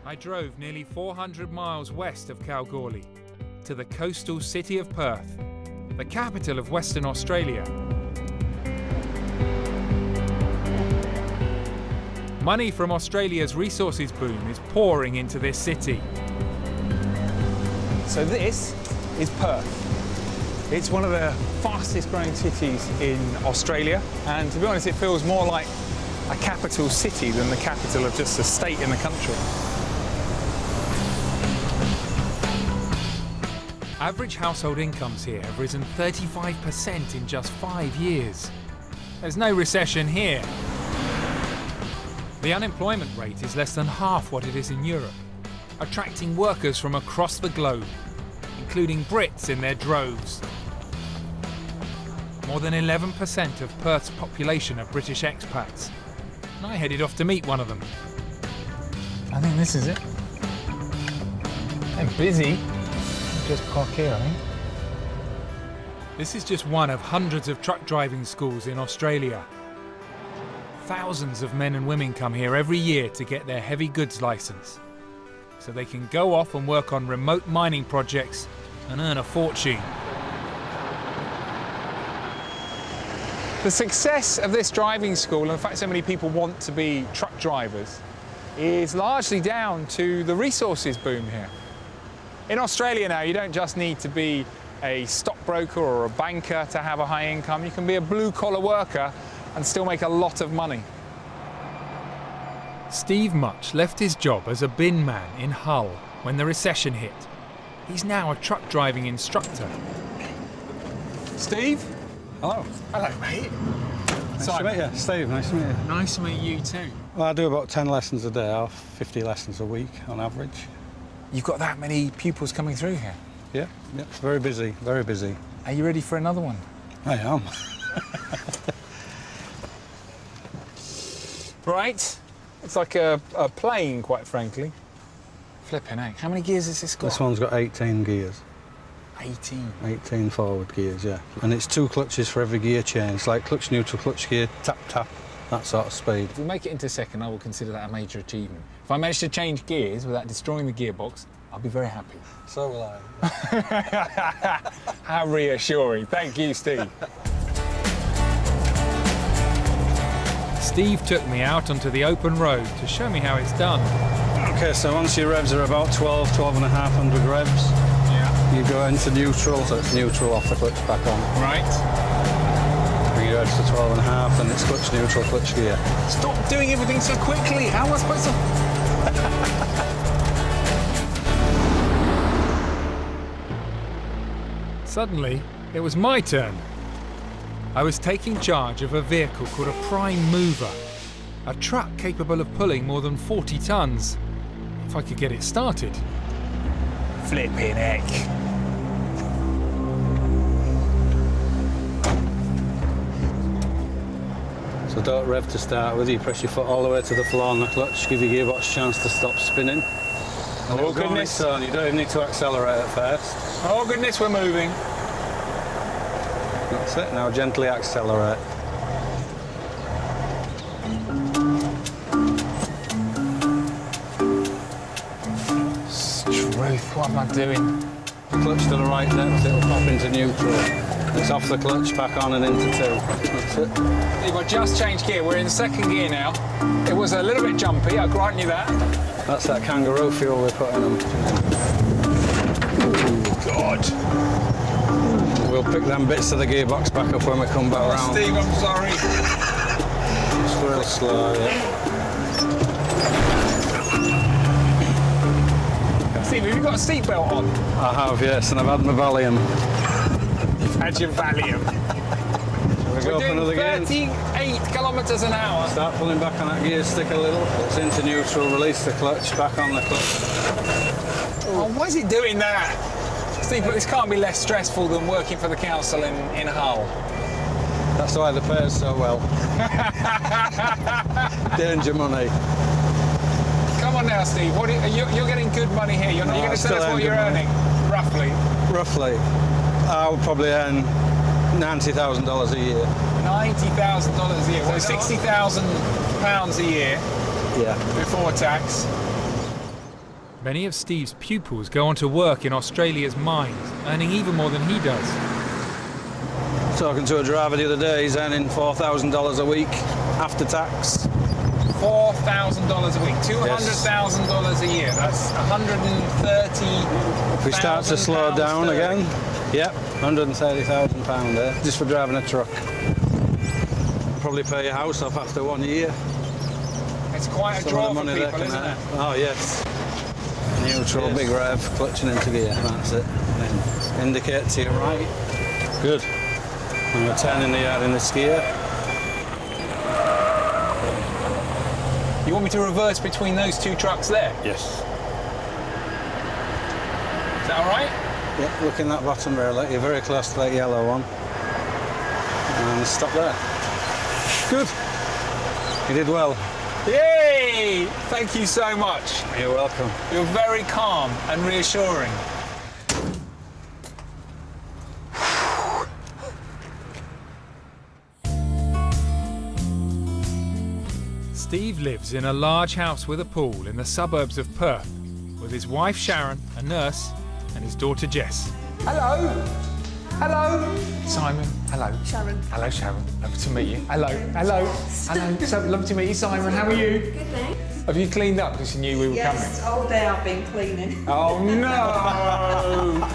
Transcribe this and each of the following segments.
I drove nearly 400 miles west of Kalgoorlie to the coastal city of Perth, the capital of Western Australia. Money from Australia's resources boom is pouring into this city. So this is Perth. It's one of the fastest growing cities in Australia, and to be honest, it feels more like a capital city than the capital of just a state in the country. Average household incomes here have risen 35% in just 5 years. There's no recession here. The unemployment rate is less than half what it is in Europe, attracting workers from across the globe, including Brits in their droves. More than 11% of Perth's population are British expats, and I headed off to meet one of them. I think this is it. They're busy. Just park here, I think. This is just one of hundreds of truck driving schools in Australia. Thousands of men and women come here every year to get their heavy goods licence, so they can go off and work on remote mining projects and earn a fortune. The success of this driving school, and the fact so many people want to be truck drivers, is largely down to the resources boom here. In Australia now, you don't just need to be a stockbroker or a banker to have a high income. You can be a blue-collar worker and still make a lot of money. Steve Mutch left his job as a bin man in Hull when the recession hit. He's now a truck driving instructor. Steve? Hello. Hello, mate. Nice to meet you. Steve, nice to meet you. Nice to meet you too. Well, I do about 10 lessons a day, or 50 lessons a week on average. You've got that many pupils coming through here? Yeah, it's very busy, very busy. Are you ready for another one? I am. Right. It's like a plane, quite frankly. Flipping heck. How many gears has this got? This one's got 18 gears. 18. 18 forward gears, yeah. And it's 2 clutches for every gear change. It's like clutch, neutral, clutch gear, tap, tap, that sort of speed. If we make it into second, I will consider that a major achievement. If I manage to change gears without destroying the gearbox, I'll be very happy. So will I. How reassuring. Thank you, Steve. Steve took me out onto the open road to show me how it's done. OK, so once your revs are about 12,500 revs, Yeah. you go into neutral, so it's neutral off the clutch back on. Right. Bring your revs to 12.5 and it's clutch, neutral, clutch gear. Stop doing everything so quickly. How am I supposed to... Suddenly, it was my turn. I was taking charge of a vehicle called a prime mover, a truck capable of pulling more than 40 tons, if I could get it started. Flipping heck. So don't rev to start with, you press your foot all the way to the floor on the clutch, give your gearbox a chance to stop spinning. And Oh, goodness. you don't even need to accelerate at first. Oh, goodness, we're moving. That's it, now gently accelerate. Struth, what am I doing? Clutch to the right depth, it'll pop into neutral. It's off the clutch, back on and into 2. That's it. Steve, I just changed gear. We're in second gear now. It was a little bit jumpy, I'll grant you that. That's that kangaroo fuel we put in them. God. We'll pick them bits of the gearbox back up when we come back round. Steve, I'm sorry. Just real slow, yeah. Steve, have you got a seatbelt on? I have, yes, and I've had my Valium. You've had your Valium. We're doing another gear. 38 kilometres an hour. Start pulling back on that gear stick a little. It's into neutral, release the clutch, back on the clutch. Oh, why is it doing that? Steve, but this can't be less stressful than working for the council in Hull. That's why they pay us so well. Danger money. Come on now, Steve. What you're getting good money here. You're going to tell us what you're earning, roughly. Roughly. I would probably earn $90,000 a year. $90,000 a year. Well, £60,000 a year Yeah. before tax. Many of Steve's pupils go on to work in Australia's mines, earning even more than he does. Talking to a driver the other day, he's earning $4,000 a week after tax. $4,000 a week, $200,000 a year. That's 130. If we start to slow down again, yep, £130,000 there, just for driving a truck. Probably pay your house off after 1 year. It's quite a draw for people, isn't it? Oh yes. Neutral, yes. Big rev, clutching into gear, that's it. And then indicate to your right. Good. And we're turning the yard in this gear. You want me to reverse between those two trucks there? Yes. Is that all right? Yep, look in that bottom barrel, you're very close to that yellow one. And stop there. Good. You did well. Yay! Thank you so much. You're welcome. You're very calm and reassuring. Steve lives in a large house with a pool in the suburbs of Perth, with his wife Sharon, a nurse, and his daughter Jess. Hello. Hello. Simon. Hello. Sharon. Hello, Sharon. Lovely to meet you. Hello. Hello. Hello. So lovely to meet you, Simon. How are you? Good, thanks. Have you cleaned up because you knew we were Yes, coming? all day I've been cleaning. Oh, no!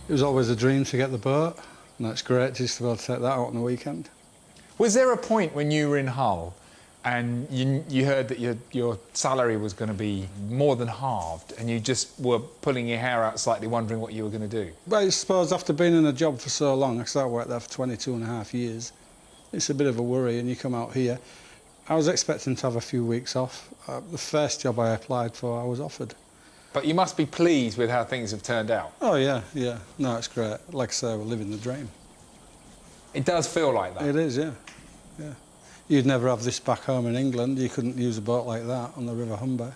It was always a dream to get the boat, and that's great just to be able to take that out on the weekend. Was there a point when you were in Hull and you heard that your salary was going to be more than halved and you just were pulling your hair out slightly wondering what you were going to do? But I suppose after being in a job for so long, I worked there for 22 and a half years, it's a bit of a worry, and you come out here. I was expecting to have a few weeks off. The first job I applied for, I was offered. But you must be pleased with how things have turned out. Oh, yeah, yeah. No, it's great. Like I say, we're living the dream. It does feel like that. It is, yeah. Yeah. You'd never have this back home in England. You couldn't use a boat like that on the River Humber.